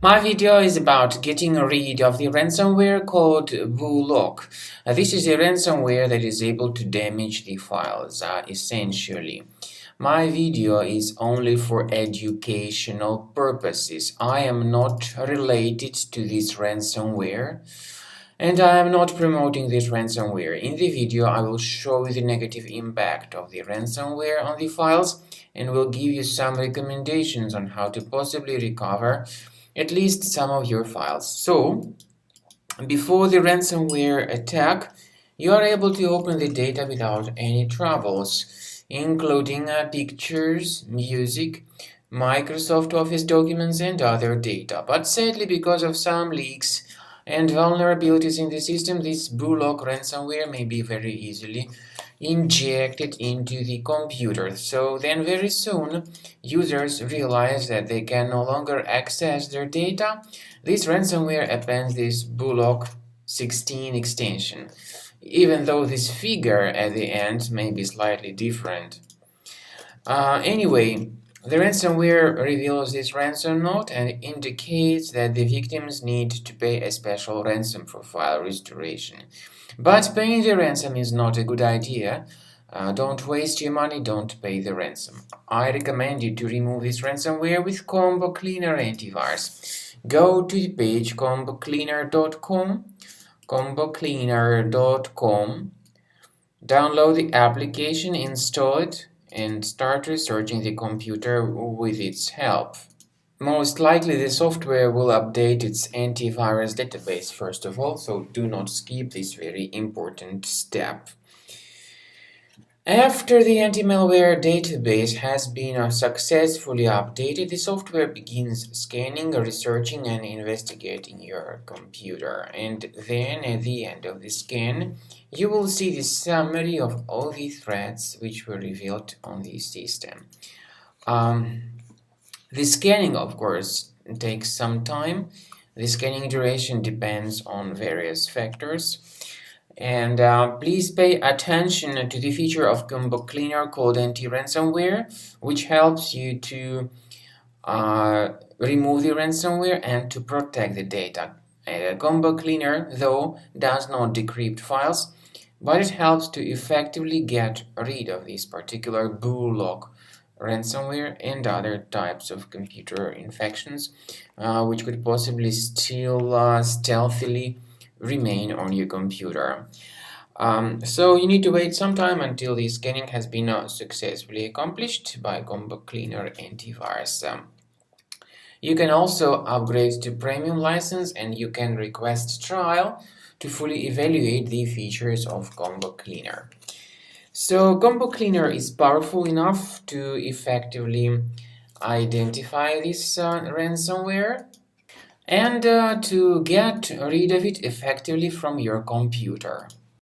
My video is about getting rid of the ransomware called BuLock. This is a ransomware that is able to damage the files, essentially. My video is only for educational purposes. I am not related to this ransomware, and I am not promoting this ransomware. In the video, I will show you the negative impact of the ransomware on the files and will give you some recommendations on how to possibly recover at least some of your files. So, before the ransomware attack, you are able to open the data without any troubles, including pictures, music, Microsoft Office documents, and other data. But sadly, because of some leaks and vulnerabilities in the system, this BuLock ransomware may be very easily injected into the computer. So then very soon users realize that they can no longer access their data. This ransomware appends this BuLock16 extension, even though this figure at the end may be slightly different. Anyway, the ransomware reveals this ransom note and indicates that the victims need to pay a special ransom for file restoration. But paying the ransom is not a good idea. Don't waste your money, don't pay the ransom. I recommend you to remove this ransomware with Combo Cleaner Antivirus. Go to the page combocleaner.com, combocleaner.com, download the application, install it, and start researching the computer with its help. Most likely the software will update its antivirus database first of all, so do not skip this very important step. After the anti-malware database has been successfully updated, the software begins scanning, researching, and investigating your computer. And then at the end of the scan, you will see the summary of all the threats which were revealed on the system. The scanning, of course, takes some time. The scanning duration depends on various factors. And please pay attention to the feature of Combo Cleaner called anti-ransomware, which helps you to remove the ransomware and to protect the data. Combo Cleaner, though, does not decrypt files, but it helps to effectively get rid of this particular BuLock ransomware and other types of computer infections, which could possibly still stealthily remain on your computer. So you need to wait some time until the scanning has been successfully accomplished by Combo Cleaner Antivirus. You can also upgrade to premium license, and you can request trial to fully evaluate the features of Combo Cleaner. So Combo Cleaner is powerful enough to effectively identify this ransomware and to get rid of it effectively from your computer.